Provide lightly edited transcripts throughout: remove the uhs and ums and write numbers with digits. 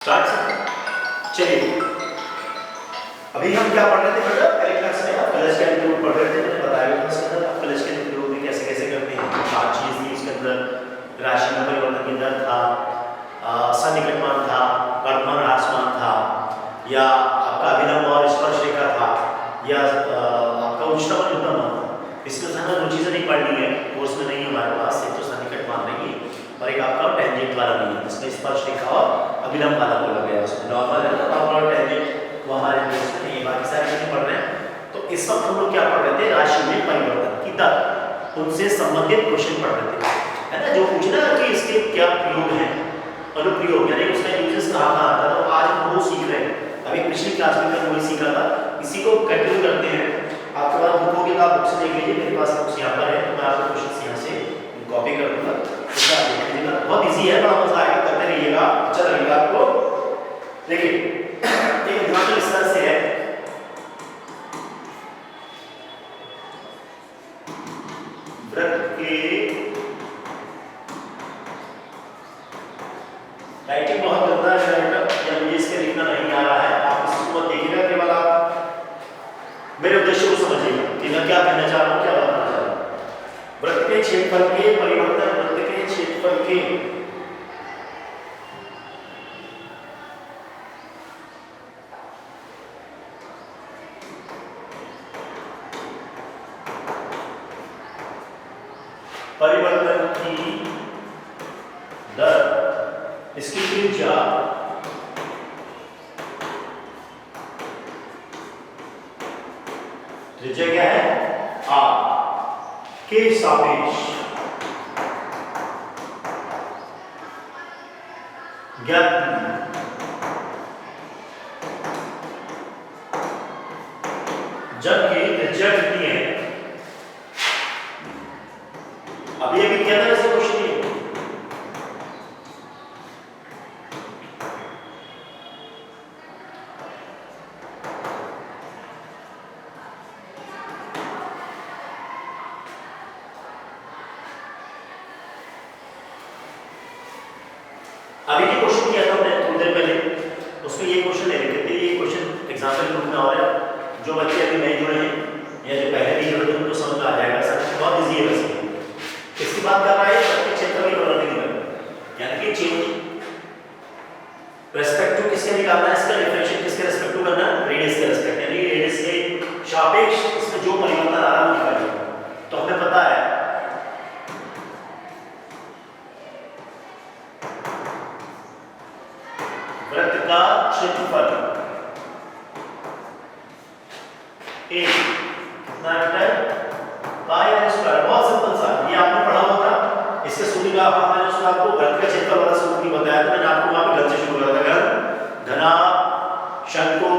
Start. चलिए, अभी हम क्या पढ़ रहे थे बेटा? पहले क्लास में आप कलर्स के इंक्लूड पढ़ रहे थे। मैंने बताया था उसके अंदर आप कलर्स के इंक्लूड में कैसे कैसे करते हैं। चार चीज़ थी उसके अंदर। राशि में परिवर्तन की दर था, सन्निकटमान था, वर्तमान ह्रासमान था, या आपका अभिलंब और स्पर्श रेखा था, या आपका उच्चतम और न्यूनतम मान था। इसमें से हमें दो चीज़ें नहीं पढ़नी है, कोर्स में नहीं है हमारे पास। एक तो सन्निकटमान नहीं है और एक आपका टेंजेंट वाला नहीं है, जिसमें स्पर्श रेखा और अभिलंब वाला बोला गया है। उसमें नॉर्मल है ना, नॉर्मल और टेंजेंट वो हमारे कोर्स में नहीं है। बाकी सारी चीजें पढ़ रहे हैं। तो इस वक्त हम लोग क्या पढ़ रहे थे? राशि में परिवर्तन की दर, उनसे संबंधित क्वेश्चन पढ़ रहे थे, है ना। जो पूछना कि इसके क्या प्रयोग हैं, अनुप्रयोग यानी उसका यूजेस कहाँ कहाँ आता है, तो आज हम वो सीख रहे हैं। अभी पिछली क्लास में मैं वही सीखा था, इसी को कंटिन्यू करते हैं। आपके पास बुक होगी तो आप बुक से देख लीजिए, मेरे पास बुक्स यहाँ पर है, तो मैं आपको क्वेश्चन यहाँ से कॉपी कर दूंगा, तो आप देख लीजिएगा। बहुत ईजी है, बड़ा मजा आएगा, करते रहिएगा, अच्छा लगेगा आपको। देखिए एक एग्जाम्पल इस तरह से है, वृत्त के, राइटिंग बहुत गंदा है या मुझे इसके लिखना नहीं आ रहा है, आप इसको मत देखिएगा, केवल आप मेरे उद्देश्य को समझिएगा कि मैं क्या कहना चाह रहा हूँ, क्या बताना चाह रहा हूँ। वृत्त के क्षेत्रफल के परिवर्तन, वृत्त के क्षेत्रफल के परिवर्तन की दर, इसकी त्रिज्या क्या है? r के सापेक्ष ज्ञात, जबकि त्रिज्या कितनी है? अभी अभी क्या था ऐसे क्वेश्चन है। अभी जो क्वेश्चन किया था हमने थोड़ी देर पहले, उसमें ये क्वेश्चन ले रखे थे। ये क्वेश्चन एग्जाम्पल रूप में हो रहा है। जो बच्चे अभी नए जुड़े हैं या जो पहले नहीं जुड़े थे उनको समझ में आ जाएगा। सर बहुत इजी है वैसे। इसकी बात कर रहा है प्रत्येक क्षेत्र की परिवर्तन की दर, यानी कि चेंज रेस्पेक्ट टू किसके निकालना है, इसका डिफरेंशिएट किसके रेस्पेक्ट टू करना है? रेडियस के रेस्पेक्ट, यानी रेडियस के सापेक्ष इसमें जो परिवर्तन आ रहा है वो निकालिए। तो हमें पता है वृत्त का क्षेत्रफल a कितना है? पाई आर स्क्वायर। बहुत सिंपल सा, ये आपने पढ़ा हुआ था। इसके सूत्र का मैंने उसको आपको वृत्त का क्षेत्रफल वाला सूत्र नहीं बताया था, मैंने आपको वहां पे घन से शुरू करा था। घन, घना, शंकु,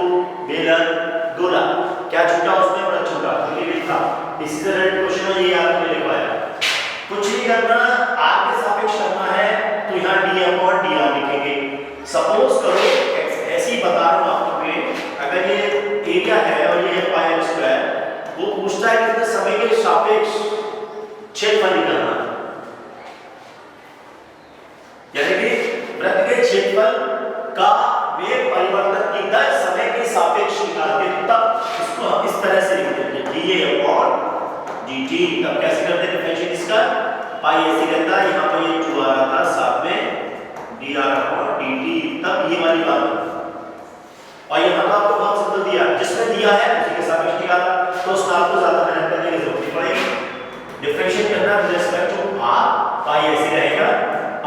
बेलन, गोला, क्या छूटा उसमें? वृत्त छूटा, तो ये भी था। इसी तरह क्वेश्चन में ये आपने लिखवाया, कुछ नहीं करना, r के सापेक्ष करना है, तो यहाँ d/dr लिखेंगे। सपोज करो ऐसे ही बता रहा हूं आपको, अगर ये एरिया है और ये है पाई आर स्क्वायर, वो पूछता है कितने समय के सापेक्ष क्षेत्रफल निकालना, यानी कि वृत्त के क्षेत्रफल का वेग परिवर्तन की दर समय के सापेक्ष निकालते हैं, तब इसको हम इस तरह से लिखते हैं dA/dt। तब कैसे करते हैं डिफरेंशिएट इसका? पाई ऐसे रहता है, यहाँ पर ये 2 आ रहा था, साथ में dr/dt, तब ये वाली बात। और यहाँ पर आपको बहुत सिंपल दिया, जिसमें दिया है उसी के सापेक्ष निकाला, तो उसमें आपको ज्यादा मेहनत करने की जरूरत नहीं पड़ेगी। डिफरेंशिएट करना विद रिस्पेक्ट टू r, पाई ऐसे रहेगा,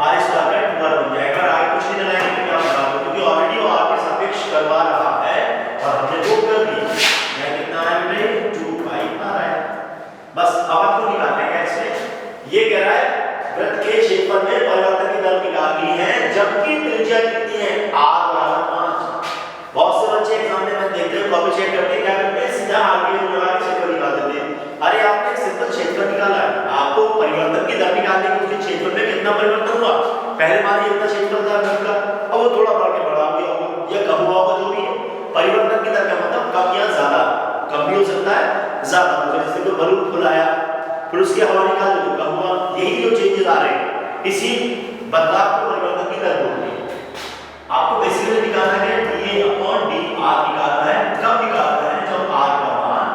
r स्क्वायर का 2r बन जाएगा। r कुछ नहीं लगाएंगे क्योंकि आप बता दो, क्योंकि ऑलरेडी वो r के सापेक्ष करवा रहा है और हमने वो कर दी। यह कितना है बेटे? 2 पाई आ रहा है। बस अब आपको निकालना है इसमें। ये कह रहा है वृत्त के क्षेत्रफल में परिवर्तन की दर निकालनी है, जबकि त्रिज्या कितनी है? r/5। बहुत से बच्चे एग्जाम में देखते हैं, कॉपी चेक करते हैं, क्या करते हैं? सीधा आगे लगा के क्षेत्रफल निकाल देते हैं। अरे आपने एक सिंपल क्षेत्रफल निकाला है, आपको परिवर्तन की दर निकालनी है कि उसके क्षेत्रफल में कितना परिवर्तन हुआ। पहले मान लीजिए इतना क्षेत्रफल था वृत्त का, अब वो थोड़ा बढ़ के बढ़ा गया होगा या कम हुआ होगा, जो भी है। परिवर्तन की दर का मतलब कम या ज्यादा, कम भी हो सकता है, ज्यादा हो सकता है। जैसे कोई बलून फुलाया, फिर उसकी हवा निकाल दी, कम हुआ। यही जो चेंजेस आ रहे हैं, इसी बदलाव को परिवर्तन की दर बोलते हैं। आपको बेसिकली निकालना है dA अपॉन d r निकालना है। कब निकालना है? जब r का मान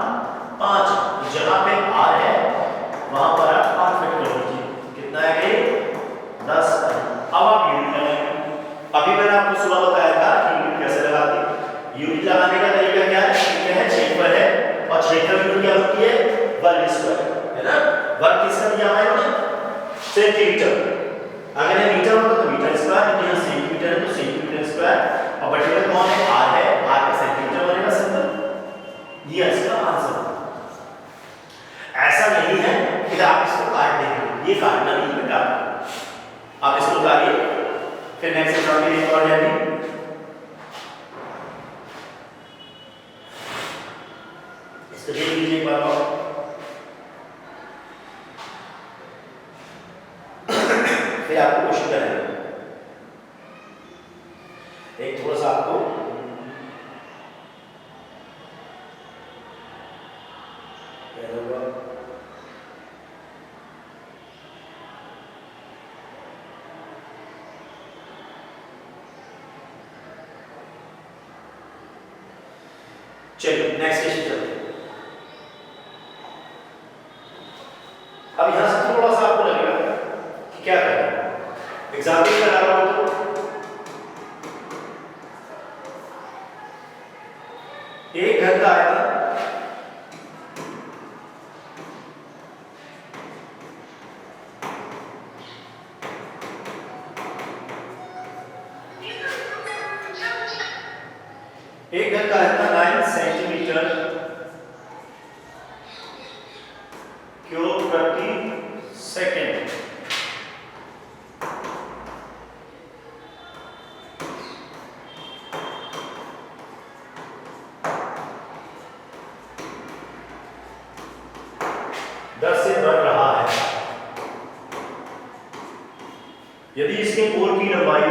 5, जहां पे r है वहां पर आप 5 फिट कर दीजिए। कितना है ये? 10। अब आप यूनिट लगाएंगे। अभी मैंने आपको सुबह बताया था कि यूनिट कैसे लगाते हैं। यूनिट लगाने का तरीका क्या है? ये है क्षेत्रफल है और क्षेत्रफल की यूनिट क्या होती है? वर्ग स्क्वायर, है ना? वर्ग किसका दिया हुआ है? सेंटीमीटर। अगर ये मीटर होता तो मीटर स्क्वायर, यदि यहाँ सेंटीमीटर है तो सेंटीमीटर स्क्वायर। और बटे में कौन है? r है, r का सेंटीमीटर बनेगा सिंपल। ये इसका आंसर। ऐसा नहीं है कि आप इसको काट देंगे, ये काटना नहीं है बेटा। आप इसको काटिए, फिर नेक्स्ट एग्जाम्पल एक और है। इसको देख लीजिए एक बार और। फिर आपको क्वेश्चन करेंगे। एक थोड़ा सा आपको क्या होगा? चलिए नेक्स्ट क्वेश्चन चलते हैं। अब यहां से थोड़ा सा आपको लगेगा कि क्या करें। एग्जाम्पल लगा रहा हूं तो एक घर का आयतन एक घर का आयतन 9 सेंटीमीटर क्यूब प्रति सेकेंड। से बढ़ रहा है। यदि इसके कोर की लंबाई,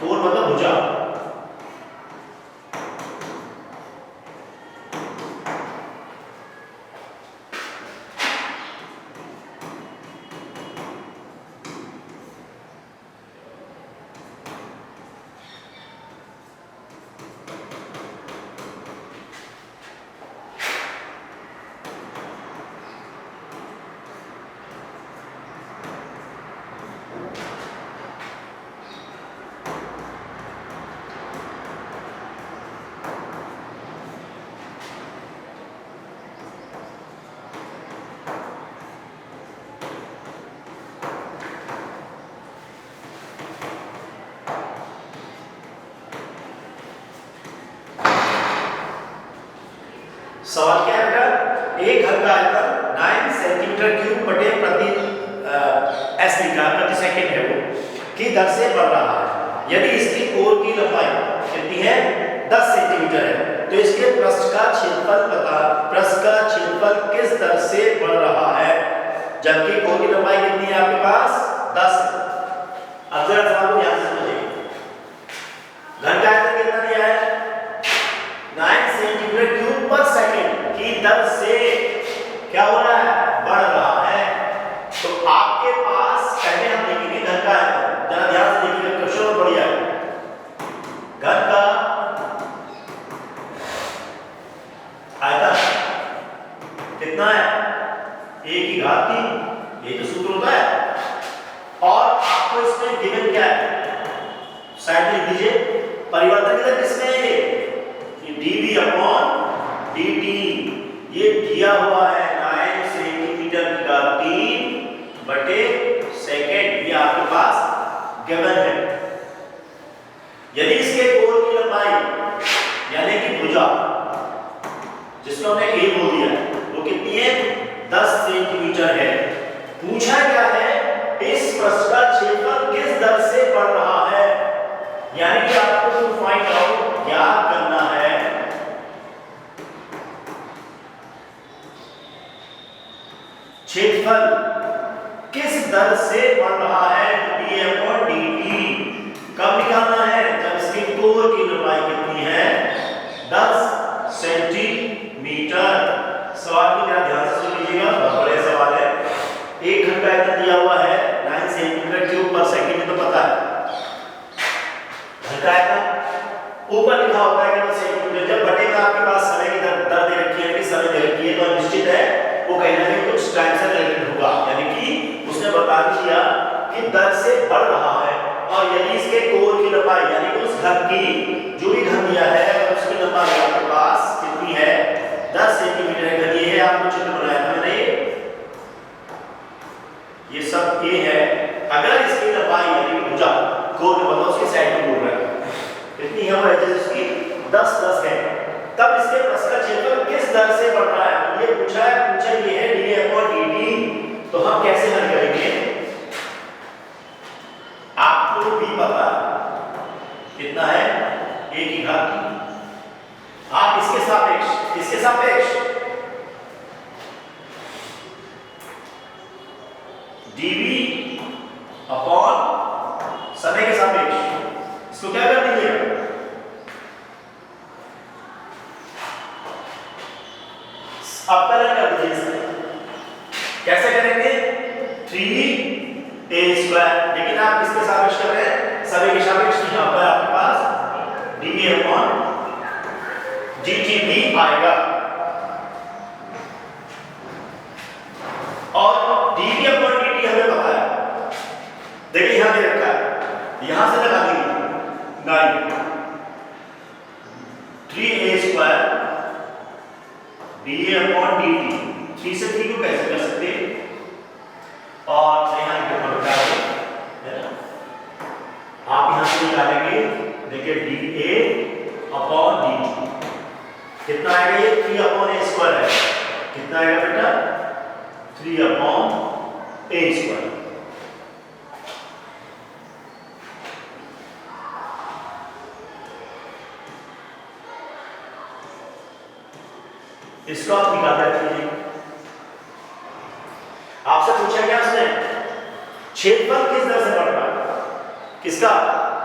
कोर मतलब भुजा, सवाल क्या है बेटा? एक घर का आयतन 9 सेंटीमीटर क्यूब बटे प्रति एस मीटर प्रति सेकंड है वो की दर से बढ़ रहा है। यदि इसकी कोर की लंबाई कितनी है? 10 सेंटीमीटर है, तो इसके पृष्ठ का क्षेत्रफल बता। पृष्ठ का क्षेत्रफल किस दर से बढ़ रहा है? जबकि कोर की लंबाई कितनी है आपके पास? 10 है। अब जरा सवाल को ध्यान से समझिए। घर का आयतन कितना दिया है? 9 सेंटीमीटर क्यूब पर सेकंड की दर से क्या हो रहा है? बढ़ रहा है। तो आपके पास पहले हम देखेंगे घर का आयतन। जरा ध्यान से देखिएगा, क्वेश्चन और बढ़िया है। घर का आयतन कितना है? a की घात 3, ये तो सूत्र होता है। और आपको इसमें गिवन क्या है? साइड लिख दीजिए। परिवर्तन की दर किसमें है? dv upon dt। ये दिया हुआ है 9 सेंटीमीटर का 3 बटे सेकेंड, ये आपके पास गिवन है। यदि इसके कोर की लंबाई यानी कि भुजा, जिसको हमने a बोल दिया है, वो कितनी है? 10 सेंटीमीटर है। पूछा क्या है? इस पृष्ठ का क्षेत्रफल किस दर से बढ़ रहा है? यानी कि आपको टू फाइंड आउट ज्ञात करना है क्षेत्रफल किस दर से बढ़ रहा है। d अपॉन dt कब निकालना है? जब इसकी कोर की लंबाई कितनी है? 10 सेंटीमीटर। सवाल को जरा ध्यान से सुन लीजिएगा, बहुत बड़ा सवाल है। एक घर का आयतन दिया हुआ है 9 सेंटीमीटर क्यूब पर सेकंड, तो पता है घर झटकाया था, ऊपर लिखा होता है कि सेंटीमीटर। जब बटे में आपके पास समय की दर दे रखी है कि समय दे रखी है तो निश्चित है वो कहीं ना कहीं कुछ टाइम से रिलेटेड होगा, यानी कि उसने बता दिया कि दर से बढ़ रहा है। और यदि इसके कोर की लंबाई यानी कि उस घन की जो भी घन दिया है उसकी लंबाई आपके पास कितनी है 10 सेंटीमीटर है। घन ये है, आपको चित्र बनाया था मैंने, ये सब ये है। अगर इसकी लंबाई यानी कि भुजा कोर में बताओ उसकी साइड में बोल रहा है कितनी है, वो है उसकी 10 है, तब इसके प्रश्न का क्षेत्रफल किस दर से बढ़ रहा है ये पूछा है। पूछा ये है d/dt। तो हम कैसे हल करेंगे, आपको भी पता है कितना है a की घात की, आप इसके सापेक्ष dv अपॉन समय के सापेक्ष इसको क्या कर दीजिए, अपकलन कर दीजिए। कैसे करेंगे 3a², लेकिन आप किसके सापेक्ष कर रहे हैं, समय के सापेक्ष। यहां पर आपके पास dv अपॉन dt भी आएगा और dv अपॉन dt हमें पता है, देखिए यहां पे रखा है, यहां से लगा देंगे 9 3a² dA अपॉन dt। 3 से 3 को कैसे कर सकते हैं, और यहाँ लिखा है आप यहाँ से निकालेंगे, देखिए dA अपॉन dt कितना आएगा, ये 3 अपॉन a² है, कितना आएगा बेटा 3 अपॉन a²। इसको आप निकाल लीजिए। आपसे पूछा क्या उसने, क्षेत्रफल किस दर से बढ़ रहा है, किसका,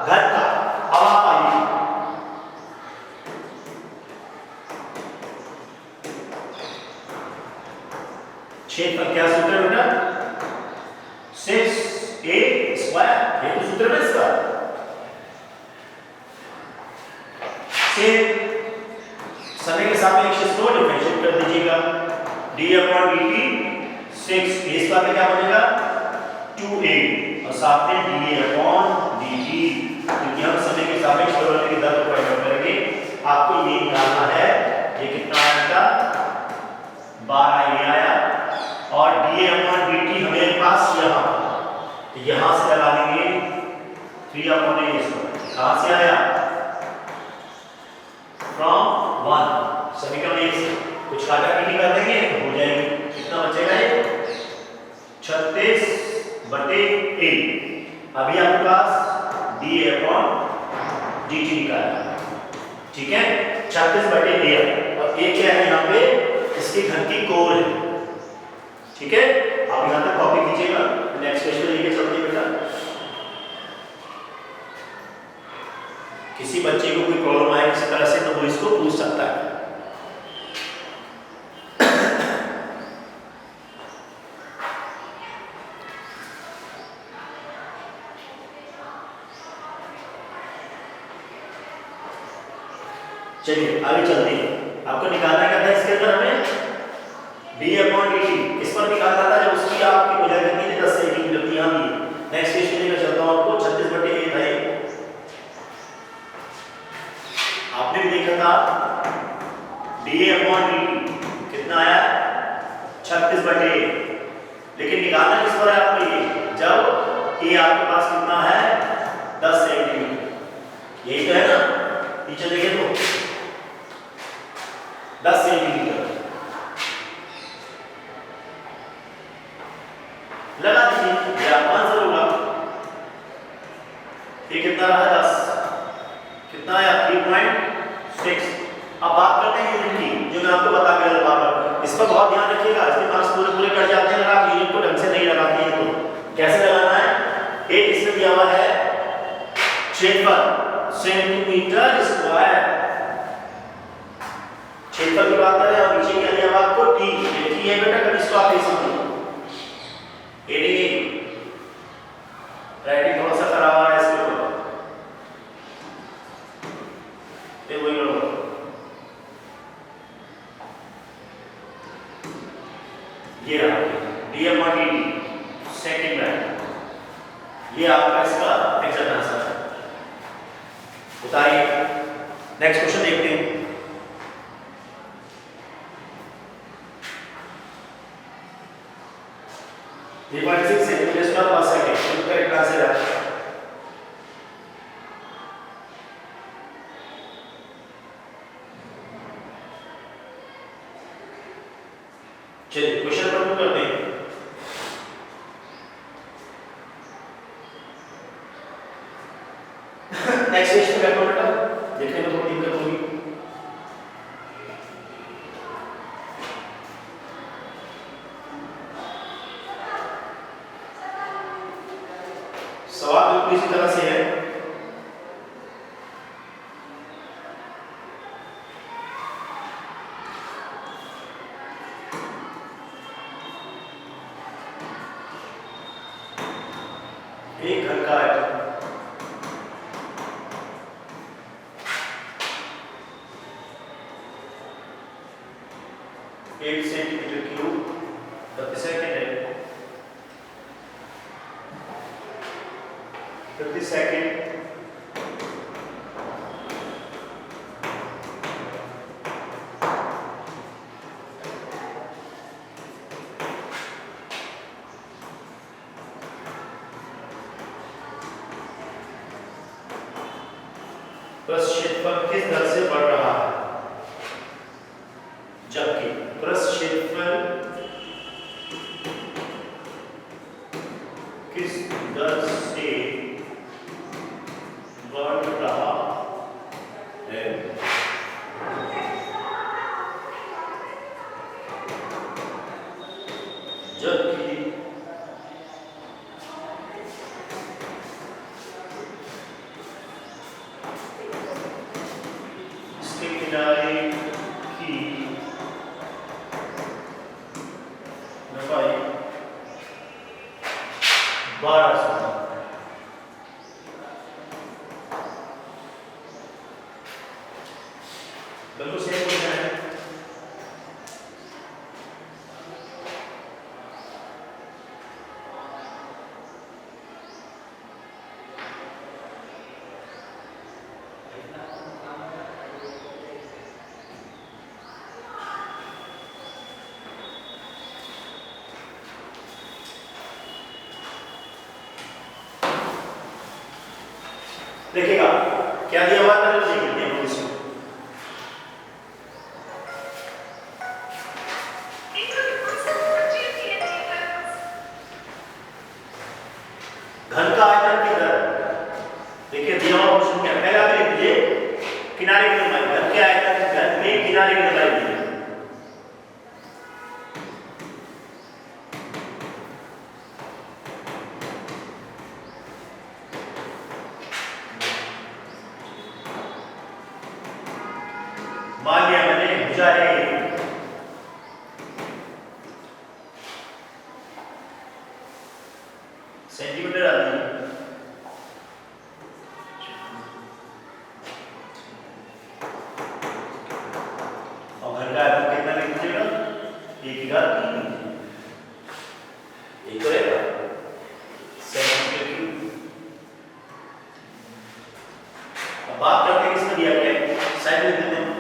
घन का। अब आप आइए क्षेत्रफल क्या सूत्र है बेटा, 6a², ये तो सूत्र है इसका। समय के सापेक्ष इसको डिफरेंशिएट कर दीजिएगा, d/dt 6 a² में क्या बनेगा 2a और साथ में dA/dt, क्योंकि हम समय के सापेक्ष बदलने की दर को परिवर्तित करेंगे। आपको ये निकालना है, ये कितना आएगा 12a आया, और dA/dt हमें पास यहाँ से लगा देंगे 3/a²। कहां से आया, फ्रॉम 1, समीकरण 1 से कुछ काटाकाटी कर देंगे तो हो जाएगी। कितना बचेगा ये 36/a। अभी आपके पास dA/dt निकाला, ठीक है 36/a, और a क्या है यहाँ पे, इसके घन की कोर है, ठीक है। आप यहाँ तक कॉपी कीजिएगा, नेक्स्ट क्वेश्चन लेके चलते हैं बेटा। किसी बच्चे को कोई प्रॉब्लम आए किसी तरह से तो वो इसको पूछ सकता है। चलिए आगे चलते हैं। आपको निकालना क्या था इसके अंदर, हमें d/dt इस पर निकालना था जब उसकी आपकी वजह कितनी थी 10 सेंटीमीटर थी। यहाँ भी नेक्स्ट क्वेश्चन लेकर चलता हूँ आपको, 36/a था ये, आपने भी देखा था dA/dt कितना आया 36/a, लेकिन निकालना किस पर है आपको, ये जब a आपके पास कितना है 10 सेंटीमीटर, यही तो है ना, नीचे देखिए तो 10 सेंटीमीटर लगा दीजिए, ये आंसर होगा। ये कितना रहा 10, कितना आया 3.6। अब बात करते हैं यूनिट की, जो मैं आपको बता के बार इस पर बहुत ध्यान रखिएगा, इसके मार्क्स पूरे कट जाते हैं अगर आप यूनिट को ढंग से नहीं लगाते हैं। तो कैसे लगाना है, एक इसमें दिया हुआ है क्षेत्रफल सेंटीमीटर स्क्वायर, क्षेत्रफल की बात करें और नीचे क्या दिया हुआ आपको टी, ये टी है बेटा, कभी इसको आप ऐसे समझो, राइटिंग थोड़ा सा खराब है इसके ऊपर, ये वही लो, ये रहा dm/dt सेकंड में, ये आपका इसका एग्जैक्ट आंसर है। उतारिए, नेक्स्ट क्वेश्चन देखते हैं। ये 0.6 सेंटीमीटर स्क्वायर पर सेकंड करेक्ट आंसर है। चलिए क्वेश्चन नंबर 2 करते हैं। नेक्स्ट क्वेश्चन कैलकुलेटर देखने में थोड़ी दिक्कत होगी। सवाल बिल्कुल इसी तरह से है। एक घर का है, एक सेंटीमीटर क्यूब प्रति सेकंड है, प्रति सेकंड पृष्ठ क्षेत्रफल किस दर से बढ़ रहा है, जबकि पृष्ठ क्षेत्रफल किस दर से बढ़ रहा है। जबकि इसके किनारे की लंबाई 1200। बिल्कुल सेम क्वेश्चन है। देखिएगा क्या दिया हुआ है, देख लेते हैं इसमें। घन का आयतन की दर, देखिए दिया हुआ क्वेश्चन क्या, पहला भी लिख लीजिए किनारे की लंबाई, घन के आयतन में किनारे की लंबाई दी है। मान लिया मैंने भुजा है, सेंटीमीटर आ दी, और घर का आयतन कितना लिख दीजिएगा, 1/3 एक रहेगा सेंटीमीटर क्यूब। अब बात करते हैं किसमें दिया गया है, साइड लिख देते हैं।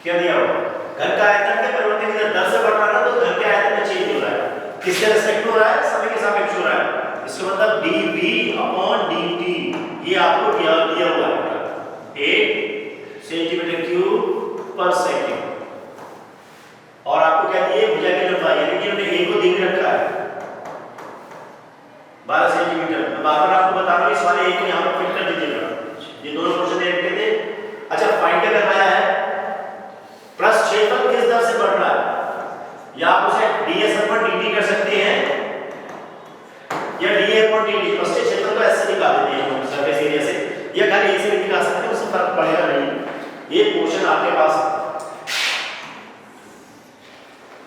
क्या दिया हुआ, घर का आयतन के परिवर्तन की दर से बढ़ रहा है, तो घर के आयतन में चेंज हो रहा है, किसके रिस्पेक्ट हो रहा है, समय के सापेक्ष हो रहा है। इसका मतलब dv/dt ये आपको दिया हुआ है 8 सेंटीमीटर क्यूब पर सेकंड, और आपको क्या दिए भुजा की लंबाई, यानी कि हमने a को दे रखा है 12 सेंटीमीटर। मैं बार-बार आपको बता रहा हूं, इस वाले a को यहां पर फिट कर दीजिएगा, ये दोनों क्वेश्चन दे रखे थे। अच्छा फाइंड क्या करना है, पृष्ठ क्षेत्रफल किस दर से बढ़ रहा है, या आप उसे ds/dt कर सकते हैं, या dA/dt, पृष्ठ क्षेत्रफल को ऐसे निकाल देते हैं सरफेस एरिया से, या खाली ऐसे भी निकाल सकते हैं, उससे फर्क पड़ेगा नहीं। ये क्वेश्चन आपके पास।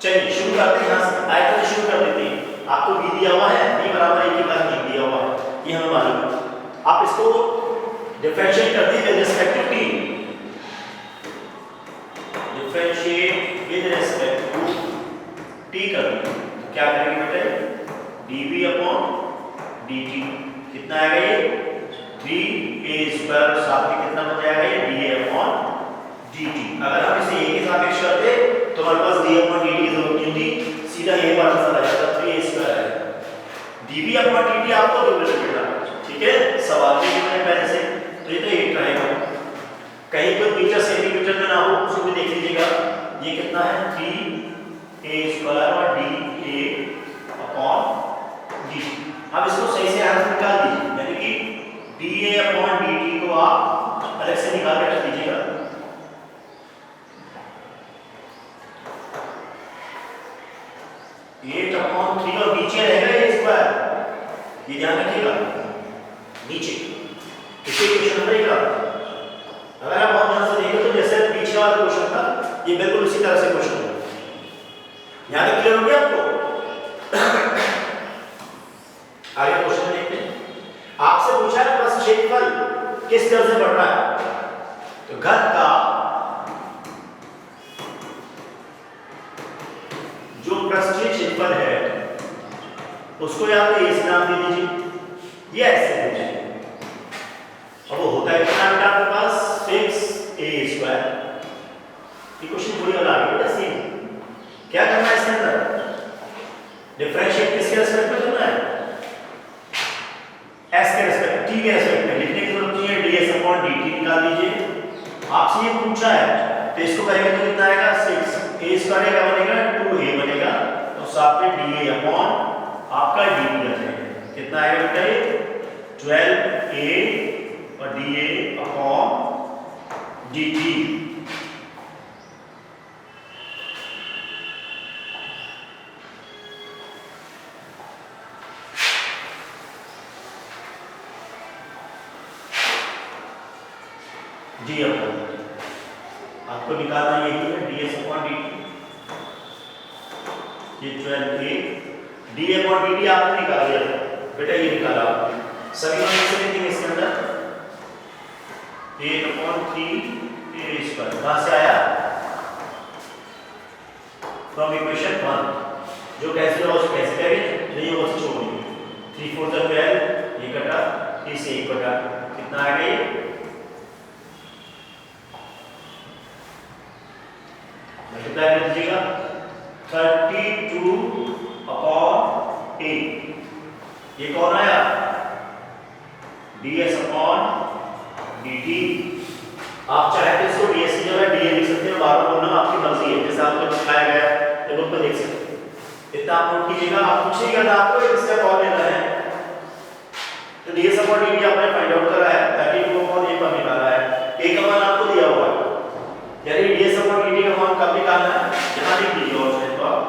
चलिए शुरू करते हैं, यहां से आयतन शुरू कर देते हैं। आपको b दिया हुआ है, b = 1 दिया हुआ है, ये इसको डिफरेंशिएट कर दी with respect to T, differentiate with respect to T कर दी, तो क्या करेंगे बेटा, dv अपॉन dt कितना आएगा ये 3a² साथ में कितना बच जाएगा ये dA अपॉन dt। अगर हम इसे a के सापेक्ष करते तो हमारे पास d अपॉन dt की जरूरत नहीं होती, सीधा ये वाला चला जाता 3a² है। dv अपॉन dt आपको जो मिल बेटा, ठीक है, सवाल में कितने पहले से, तो ये तो 8 रहेगा, कहीं कोई मीटर सेंटीमीटर में ना हो उसको भी देख लीजिएगा, ये कितना है 3a² और dA अपॉन dt। अब इसको सही से आंसर निकाल दीजिए, यानी कि dA अपॉन dt को आप अलग से निकाल के रख दीजिएगा। 8 अपॉन 3 और नीचे रहेगा ये स्क्वायर, ये ध्यान रखिएगा, नीचे इसे क्वेश्चन नंबर 1 अगर आप बहुत ध्यान से देखें तो जैसे पीछे वाला क्वेश्चन था ये बिल्कुल उसी तरह से क्वेश्चन है, यहाँ तक क्लियर हो गया आपको? आगे क्वेश्चन देखते हैं, आपसे पूछा है बस क्षेत्रफल किस तरह से बढ़ रहा है, तो घन का जो पृष्ठीय क्षेत्रफल है उसको या तो इस नाम दे दीजिए या ऐसे दे दीजिए, अब वो होता है कितना बेटा आपके पास 6a²। ये क्वेश्चन पूरी वाला आ गया सेम, क्या करना है इसके अंदर, डिफरेंशिएट किसके रेस्पेक्ट में करना है, s के रेस्पेक्ट, t के रेस्पेक्ट में, लिखने की जरूरत नहीं है, ds अपॉन dt निकाल दीजिए। आपसे ये पूछा है तो इसको करेंगे तो कितना आएगा 6a² क्या बनेगा 2a बनेगा, तो साथ में dA अपॉन आपका dt बचेगा, कितना आएगा बेटा ये 12a और dA upon dt। d upon आपको निकालना यही है ds अपॉन dt, ये 12a d अपॉन dt आपने निकाल दिया बेटा, ये निकाला आपने, सभी में से लिखेंगे इसके अंदर 8 अपॉन 3a², कहां से आया फ्रॉम इक्वेशन 1, जो कैसे हो कैसे करेंगे नहीं वो छोड़ देंगे, 3 4 12 ये कटा 3 से 1 कटा, कितना आ गया ये मल्टीप्लाई कर दीजिएगा 32 अपॉन 8, ये कौन आया ds अपॉन dt। आप चाहे तो इसको ds की जगह dA लिख सकते हैं, बार-बार बोलना आपकी मर्जी है, जैसे आपको दिखाया गया है ये बुक में देख सकते हैं, इतना आप नोट कीजिएगा। आप पूछिएगा ना आपको इसका कौन लेना है, तो ds अपॉन dt आपने फाइंड आउट करा है, 32 अपॉन a पर निकाला है, a का मान आपको दिया हुआ है, यानी ds अपॉन dt का मान कब निकालना है, यहां लिख दीजिए और चाहे तो आप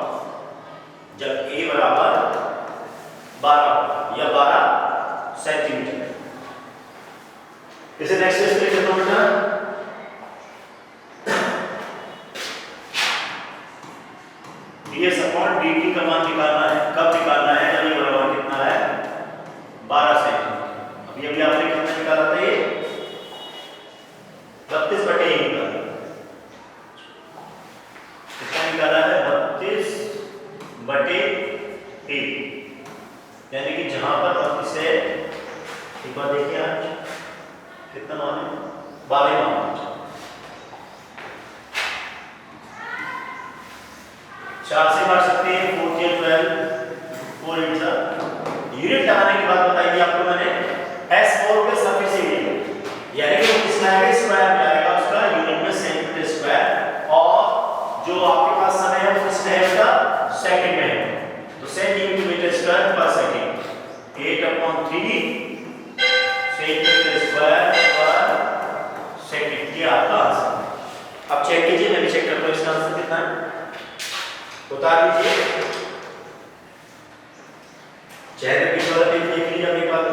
जब a बराबर 12 या 12 सेंटीमीटर। इसे नेक्स्ट स्टेप पे चलो बेटा, ds अपॉन dt का मान निकालना है, कब निकालना है, जब ये बराबर कितना है 12 सेंटीमीटर। अभी आपने कितना निकाला था ये 32/1 निकाला, कितना निकाला है 32/1, यानी कि जहां पर 32 है, एक बार देखिए आप कितना मान है 12 मान, 4 से बांट सकते हैं, 4 के 12 4 8 यूनिट लगाने की बात बताई थी आपको मैंने, S4 के सरफेस एरिया, यानी कि किसमें आएगा स्क्वायर में आएगा, उसका यूनिट में सेंटीमीटर स्क्वायर, और जो आपके पास समय है वो किसमें है उसका सेकंड में है, तो सेंटीमीटर स्क्वायर पर सेकंड, 8 अपॉन 3 सेंटीमीटर स्क्वायर पर सेकंड, ये आपका आंसर। अब चेक कीजिए, मैं भी चेक करता हूं इसका आंसर कितना है, उतार लीजिए, चेक करके वाला पेज देख लीजिए एक बार तो,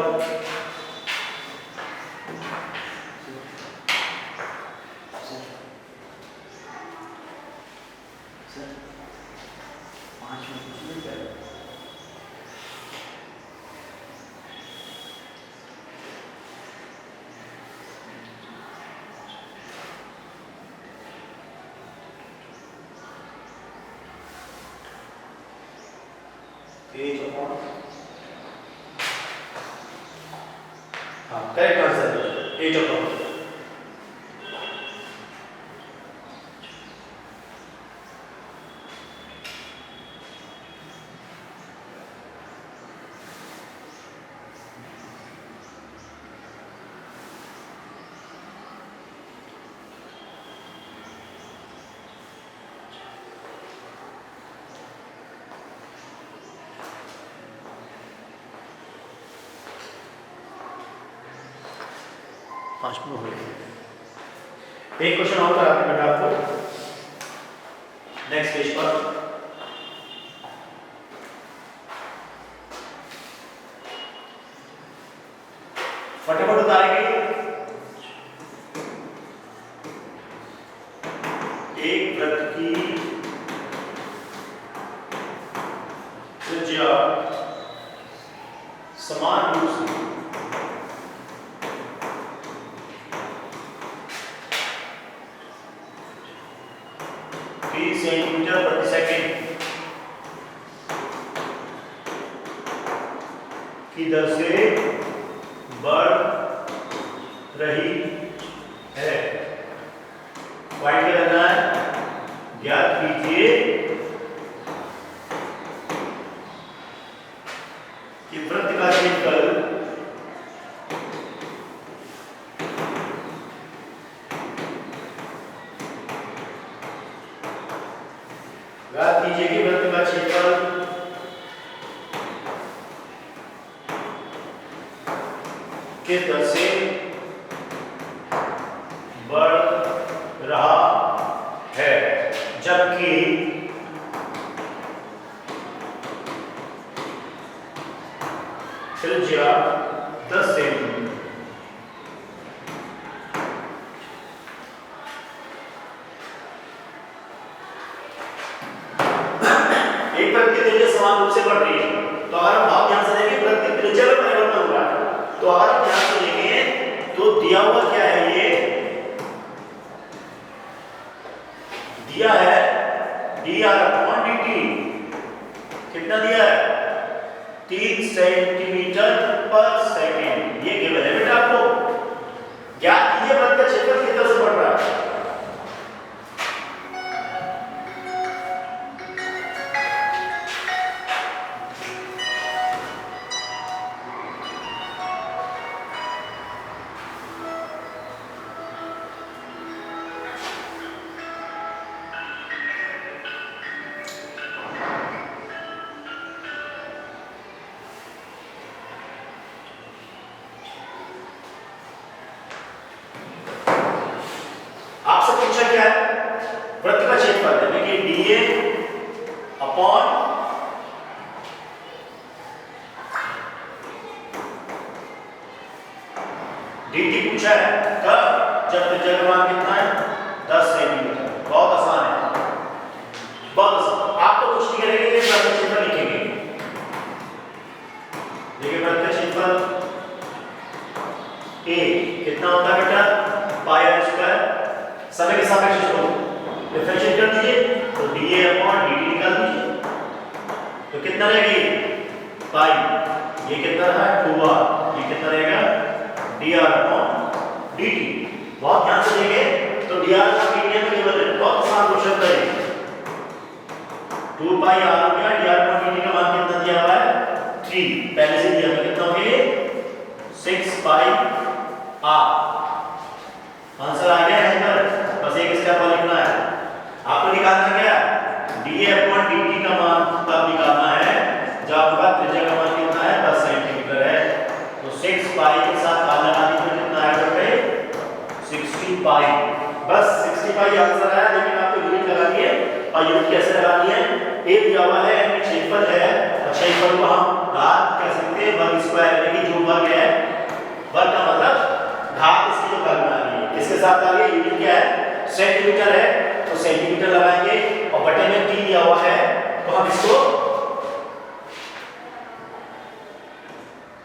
हाँ करेक्ट आंसर 8 o'clock। पाँच में हो गए। एक क्वेश्चन और कराते हैं बेटा आपको नेक्स्ट पेज पर। फटाफट उतारेंगे। एक वृत्त की त्रिज्या समान रूप से 3 सेंटीमीटर प्रति सेकंड की दर से बढ़ रही है। फाइंड करना है, ज्ञात कीजिए कि वृत्त का क्षेत्रफल ज्ञात कीजिए कि वृत्त का क्षेत्रफल किस दर से बढ़ रहा है, जबकि त्रिज्या 10 सेंटीमीटर। एक वृत्त की त्रिज्या समान रूप से बढ़ रही है, तो अगर हम भाव ध्यान से देखें वृत्त की त्रिज्या में परिवर्तन हो रहा है, तो अगर हम ध्यान से देखें तो दिया हुआ क्या है, ये दिया है dr/dt। कितना दिया है 3 सेंटीमीटर पर सेकंड, ये गिवन है बेटा आपको। ज्ञात कीजिए वृत्त का क्षेत्रफल किस तरह से बढ़ रहा है। आपसे पूछा क्या है, वृत्त का क्षेत्रफल यानी कि dA अपॉन dt पूछा है। कब? जब त्रिज्या का मान कितना है 10 सेंटीमीटर। बहुत आसान है, बहुत आसान। आप तो कुछ नहीं करेंगे, वृत्त का क्षेत्रफल लिखेंगे। देखिए वृत्त का क्षेत्रफल a कितना होता है बेटा पाई r स्क्वायर। समय के सापेक्ष इसको डिफरेंशिएट कर दीजिए, तो dA अपॉन dt निकाल दीजिए, तो कितना रहेगा पाई, ये कितना रहा 2r, ये कितना रहेगा dr अपॉन dt। बहुत ध्यान से देखें तो dr का मीडियम में गिवन है, बहुत आसान क्वेश्चन है। 2 पाई r हो गया, dr अपॉन dt का मान कितना दिया हुआ है 3, पहले से दिया, तो कितना हो गया 6 पाई r। आंसर आ गया है इधर, बस एक स्टेप और लिखना है। आपको निकालना क्या है dA अपॉन dt का मान तब निकालना है जब आपका त्रिज्या का मान कितना है 10 सेंटीमीटर है। तो 6 पाई के साथ पाई लगा दीजिए, कितना आएगा बेटे 60 पाई। बस 60 पाई आंसर आया, लेकिन आपको यूनिट लगानी है। और यूनिट कैसे लगानी है, a दिया हुआ है क्षेत्रफल है, और क्षेत्रफल को हम घात कह सकते हैं वर्ग स्क्वायर, यानी कि जो वर्ग है, वर्ग का मतलब घात इसकी जो वर्ग में आ रही है, इसके साथ आ रही है। यूनिट क्या है सेंटीमीटर है, तो सेंटीमीटर लगाएंगे, और बटे में t दिया हुआ है, तो हम इसको